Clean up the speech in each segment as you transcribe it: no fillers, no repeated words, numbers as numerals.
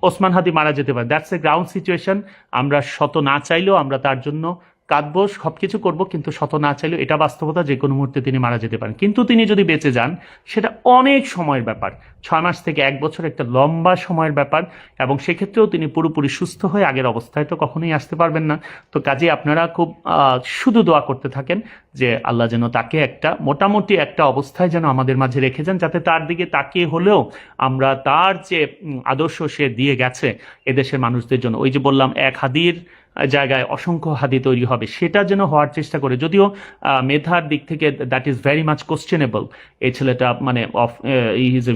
ওসমান হাদি মারা যেতে পারে, দ্যাটস এ গ্রাউন্ড সিচুয়েশন। আমরা শত না চাইলেও আমরা তার জন্য কাঁদবো, সব কিছু করবো, কিন্তু শত না চাইলেও এটা বাস্তবতা, যে কোনো মুহূর্তে তিনি মারা যেতে পারেন। কিন্তু তিনি যদি বেঁচে যান সেটা অনেক সময়ের ব্যাপার, 6 মাস থেকে 1 বছর, একটা লম্বা সময়ের ব্যাপার, এবং সেক্ষেত্রেও তিনি পুরোপুরি সুস্থ হয়ে আগের অবস্থায় তো কখনোই আসতে পারবেন না। তো কাজে আপনারা খুব শুধু দোয়া করতে থাকেন যে আল্লাহ যেন তাকে একটা মোটামুটি একটা অবস্থায় যেন আমাদের মাঝে রেখে যান, যাতে তার দিকে তাকিয়ে হলেও আমরা তার যে আদর্শ সে দিয়ে গেছে এদেশের মানুষদের জন্য, ওই যে বললাম 1 হাদির জায়গায় অসংখ্য হাদি তৈরি হবে, সেটা যেন হওয়ার চেষ্টা করে। যদিও মেধার দিক থেকে that is very much questionable. এই ছেলেটা মানে is a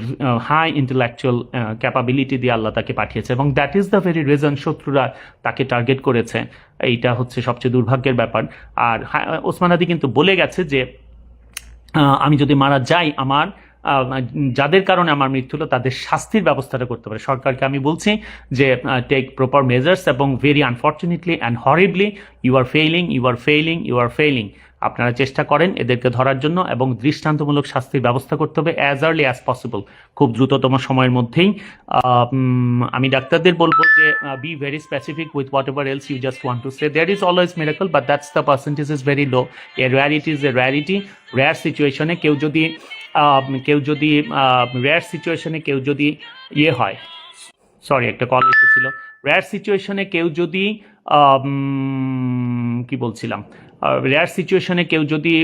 high intellectual capability দিয়ে আল্লাহ তাকে পাঠিয়েছে, এবং that is the very reason শত্রুরা তাকে টার্গেট করেছে। এইটা হচ্ছে সবচেয়ে দুর্ভাগ্যের ব্যাপার। আর ওসমান হাদি কিন্তু বলে গেছে যে আমি যদি মারা যাই, আমার যাদের কারণে আমার মৃত্যু হলো তাদের শাস্তির ব্যবস্থাটা করতে পারে। সরকারকে আমি বলছি যে টেক প্রপার মেজার্স, এবং very unfortunately and horribly you are failing, you are failing, you are failing. আপনারা চেষ্টা করেন এদেরকে ধরার জন্য, এবং দৃষ্টান্তমূলক শাস্তির ব্যবস্থা করতে হবে অ্যাজ আর্লি অ্যাজ পসিবল, খুব দ্রুততম সময়ের মধ্যেই। আমি ডাক্তারদের বলবো যে be very specific with whatever else you just want to say. There is always miracle, but that's the percentage is very low. A rarity is a rarity. Rare সিচুয়েশনে কেউ যদি রেয়ার সিচুয়েশনে কেউ যদি ইয়ে হয়, সরি একটা call এসেছিল, রেয়ার সিচুয়েশনে কেউ যদি কি বলছিলাম, রেয়ার সিচুয়েশনে কেউ যদি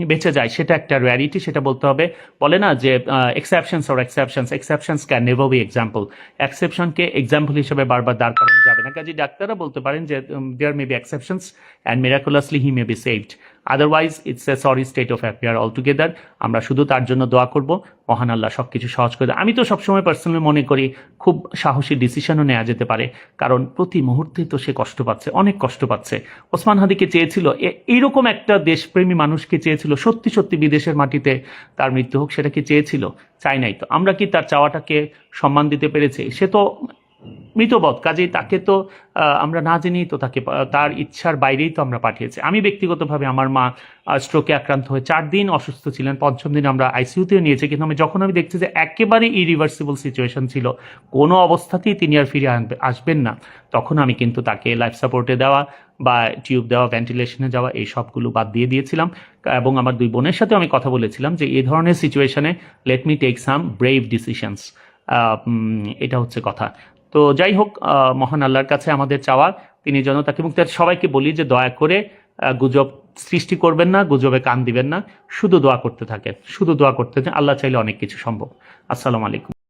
বেঁচে যায়, সেটা একটা রেয়ারিটি, সেটা বলতে হবে। বলে না যে exceptions or exceptions can never be example. এক্সেপশনকে এক্সাম্পল হিসেবে বারবার দাঁড় করানো যাবে না। কাজে ডাক্তাররা বলতে পারেন যে there may be exceptions and miraculously he may be saved, otherwise it's a sorry state of affair altogether. আমরা শুধু তার জন্য দোয়া করব, মহান আল্লাহ সব কিছু সহজ করে দেয়। আমি তো সবসময় পার্সোনালি মনে করি খুব সাহসী ডিসিশনও নেওয়া যেতে পারে, কারণ প্রতি মুহূর্তে তো সে কষ্ট পাচ্ছে, অনেক কষ্ট পাচ্ছে। ওসমান হাদিকে চেয়েছিল, এইরকম একটা দেশপ্রেমী মানুষকে চেয়েছিল সত্যি সত্যি বিদেশের মাটিতে তার মৃত্যু হোক, সেটা কি চেয়েছিল? চাই নাই। তো আমরা কি তার চাওয়াটাকে সম্মান দিতে পেরেছি? সে তো মৃতবৎ, কাজেই তাকে তো আমরা না জেনেই তো তাকে তার ইচ্ছার বাইরেই তো আমরা পাঠিয়েছি। আমি ব্যক্তিগতভাবে আমার মা স্ট্রোকে আক্রান্ত হয়ে 4 দিন অসুস্থ ছিলেন, 5ম দিন আমরা আইসিইউতেও নিয়েছি, কিন্তু যখন আমি দেখছি যে একেবারে ইরিভার্সিবল সিচুয়েশন ছিল, কোনো অবস্থাতেই তিনি আর ফিরে আসবেন না, তখন আমি কিন্তু তাকে লাইফ সাপোর্টে দেওয়া বা টিউব দেওয়া, ভেন্টিলেশনে যাওয়া, এই সবগুলো বাদ দিয়ে দিয়েছিলাম। এবং আমার 2 বোনের সাথেও আমি কথা বলেছিলাম যে এই ধরনের সিচুয়েশনে let me take some brave decisions. এটা হচ্ছে কথা। তো যাই হোক, মহান আল্লাহর কাছে আমাদের চাওয়া তিনি যেন তাকে মুক্তি। সবাইকে বলি যে দয়া করে গুজব সৃষ্টি করবেন না, গুজবে কান দিবেন না, শুধু দোয়া করতে থাকেন, শুধু দোয়া করতে থাকেন। আল্লাহ চাইলে অনেক কিছু সম্ভব। আসসালামু আলাইকুম।